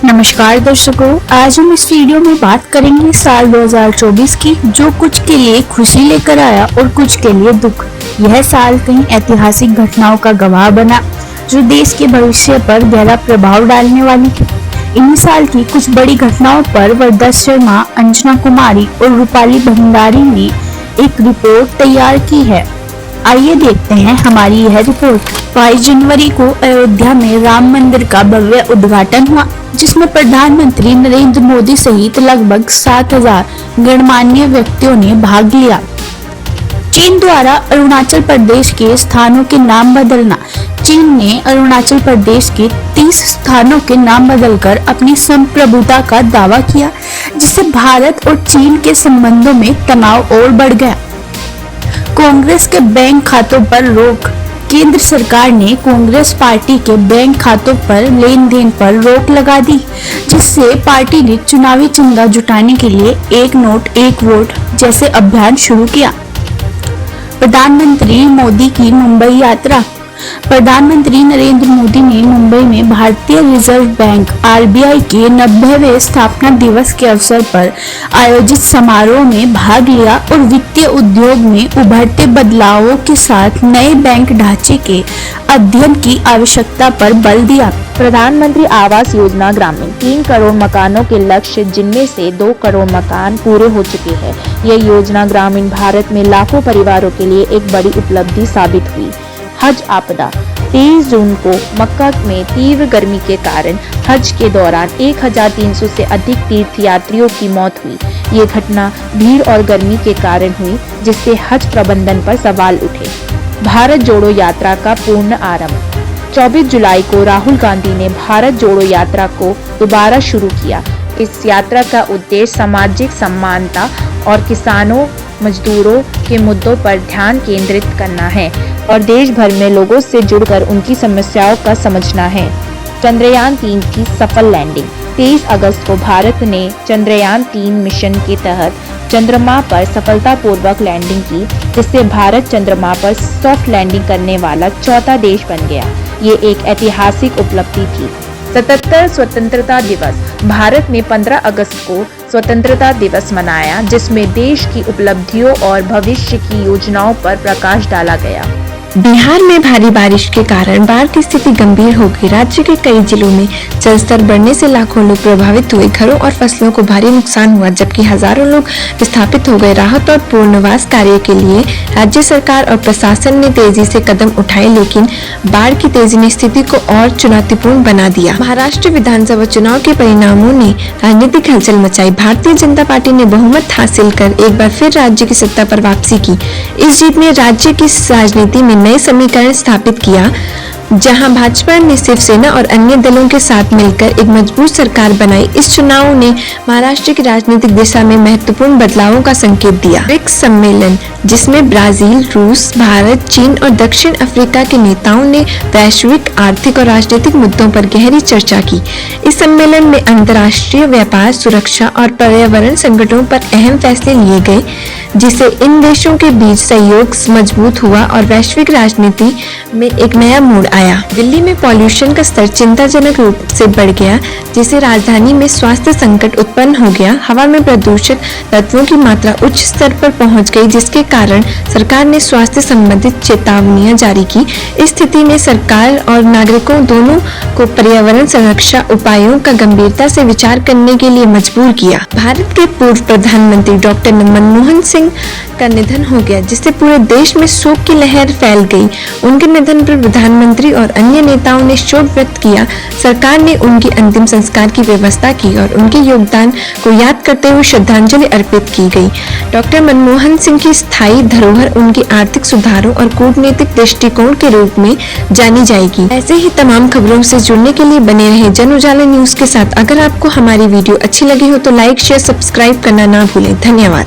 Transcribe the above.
नमस्कार दर्शकों, आज हम इस वीडियो में बात करेंगे साल 2024 की, जो कुछ के लिए खुशी लेकर आया और कुछ के लिए दुख। यह साल कई ऐतिहासिक घटनाओं का गवाह बना, जो देश के भविष्य पर गहरा प्रभाव डालने वाली थी। इन्हीं साल की कुछ बड़ी घटनाओं पर वरदा शर्मा, अंजना कुमारी और रूपाली भंडारी ने एक रिपोर्ट तैयार की है। आइए देखते हैं हमारी यह रिपोर्ट। 22 जनवरी को अयोध्या में राम मंदिर का भव्य उद्घाटन हुआ, जिसमें प्रधानमंत्री नरेंद्र मोदी सहित लगभग 7000 गणमान्य व्यक्तियों ने भाग लिया। चीन द्वारा अरुणाचल प्रदेश के स्थानों के नाम बदलना। चीन ने अरुणाचल प्रदेश के 30 स्थानों के नाम बदलकर अपनी संप्रभुता का दावा किया, जिससे भारत और चीन के संबंधों में तनाव और बढ़ गया। कांग्रेस के बैंक खातों पर रोक। केंद्र सरकार ने कांग्रेस पार्टी के बैंक खातों पर लेन देन पर रोक लगा दी, जिससे पार्टी ने चुनावी चंदा जुटाने के लिए एक नोट एक वोट जैसे अभियान शुरू किया। प्रधानमंत्री मोदी की मुंबई यात्रा। प्रधानमंत्री नरेंद्र मोदी ने मुंबई में भारतीय रिजर्व बैंक (आरबीआई) के 90वें स्थापना दिवस के अवसर पर आयोजित समारोह में भाग लिया और वित्तीय उद्योग में उभरते बदलावों के साथ नए बैंक ढांचे के अध्ययन की आवश्यकता पर बल दिया। प्रधानमंत्री आवास योजना ग्रामीण 3 करोड़ मकानों के लक्ष्य, जिनमें से 2 करोड़ मकान पूरे हो चुके हैं। यह योजना ग्रामीण भारत में लाखों परिवारों के लिए एक बड़ी उपलब्धि साबित हुई। हज आपदा। 23 जून को मक्का में तीव्र गर्मी के कारण हज के दौरान 1300 से अधिक तीर्थयात्रियों की मौत हुई। ये घटना भीड़ और गर्मी के कारण हुई, जिससे हज प्रबंधन पर सवाल उठे। भारत जोड़ो यात्रा का पूर्ण आरंभ। 24 जुलाई को राहुल गांधी ने भारत जोड़ो यात्रा को दोबारा शुरू किया। इस यात्रा का उद्देश्य सामाजिक समानता और किसानों मजदूरों के मुद्दों पर ध्यान केंद्रित करना है और देश भर में लोगों से जुड़कर उनकी समस्याओं का समझना है। चंद्रयान 3 की सफल लैंडिंग। 23 अगस्त को भारत ने चंद्रयान 3 मिशन के तहत चंद्रमा पर सफलतापूर्वक लैंडिंग की, जिससे भारत चंद्रमा पर सॉफ्ट लैंडिंग करने वाला चौथा देश बन गया। ये एक ऐतिहासिक उपलब्धि थी। 77 स्वतंत्रता दिवस। भारत ने 15 अगस्त को स्वतंत्रता दिवस मनाया, जिसमें देश की उपलब्धियों और भविष्य की योजनाओं पर प्रकाश डाला गया। बिहार में भारी बारिश के कारण बाढ़ की स्थिति गंभीर हो गई। राज्य के कई जिलों में जलस्तर बढ़ने से लाखों लोग प्रभावित हुए। घरों और फसलों को भारी नुकसान हुआ, जबकि हजारों लोग विस्थापित हो गए। राहत और पुनर्वास कार्य के लिए राज्य सरकार और प्रशासन ने तेजी से कदम उठाए, लेकिन बाढ़ की तेजी ने स्थिति को और चुनौतीपूर्ण बना दिया। महाराष्ट्र विधानसभा चुनाव के परिणामों ने राजनीतिक हलचल मचाई। भारतीय जनता पार्टी ने बहुमत हासिल कर एक बार फिर राज्य की सत्ता पर वापसी की। इस जीत ने राज्य की राजनीति में नए समीकरण स्थापित किया, जहां भाजपा ने शिवसेना और अन्य दलों के साथ मिलकर एक मजबूत सरकार बनाई। इस चुनाव ने महाराष्ट्र की राजनीतिक दिशा में महत्वपूर्ण बदलावों का संकेत दिया। ब्रिक्स सम्मेलन, जिसमें ब्राजील, रूस, भारत, चीन और दक्षिण अफ्रीका के नेताओं ने वैश्विक आर्थिक और राजनीतिक मुद्दों पर गहरी चर्चा की। इस सम्मेलन में अंतर्राष्ट्रीय व्यापार, सुरक्षा और पर्यावरण संकटों पर अहम फैसले लिए गए, जिससे इन देशों के बीच सहयोग मजबूत हुआ और वैश्विक राजनीति में एक नया मोड़ आया। दिल्ली में पॉल्यूशन का स्तर चिंताजनक रूप से बढ़ गया, जिससे राजधानी में स्वास्थ्य संकट उत्पन्न हो गया। हवा में प्रदूषित तत्वों की मात्रा उच्च स्तर पर पहुंच गई, जिसके कारण सरकार ने स्वास्थ्य संबंधित चेतावनियां जारी की। इस स्थिति ने सरकार और नागरिकों दोनों को पर्यावरण संरक्षा उपायों का गंभीरता से विचार करने के लिए मजबूर किया। भारत के पूर्व प्रधानमंत्री डॉक्टर मनमोहन सिंह का निधन हो गया, जिससे पूरे देश में शोक की लहर फैल गई। उनके निधन पर प्रधानमंत्री और अन्य नेताओं ने शोक व्यक्त किया। सरकार ने उनकी अंतिम संस्कार की व्यवस्था की और उनके योगदान को याद करते हुए श्रद्धांजलि अर्पित की गई। डॉक्टर मनमोहन सिंह की स्थायी धरोहर उनके आर्थिक सुधारों और कूटनीतिक दृष्टिकोण के रूप में जानी जाएगी। ऐसे ही तमाम खबरों से जुड़ने के लिए बने रहे जन उजाला न्यूज के साथ। अगर आपको हमारी वीडियो अच्छी लगी हो तो लाइक, शेयर, सब्सक्राइब करना ना भूलें। धन्यवाद।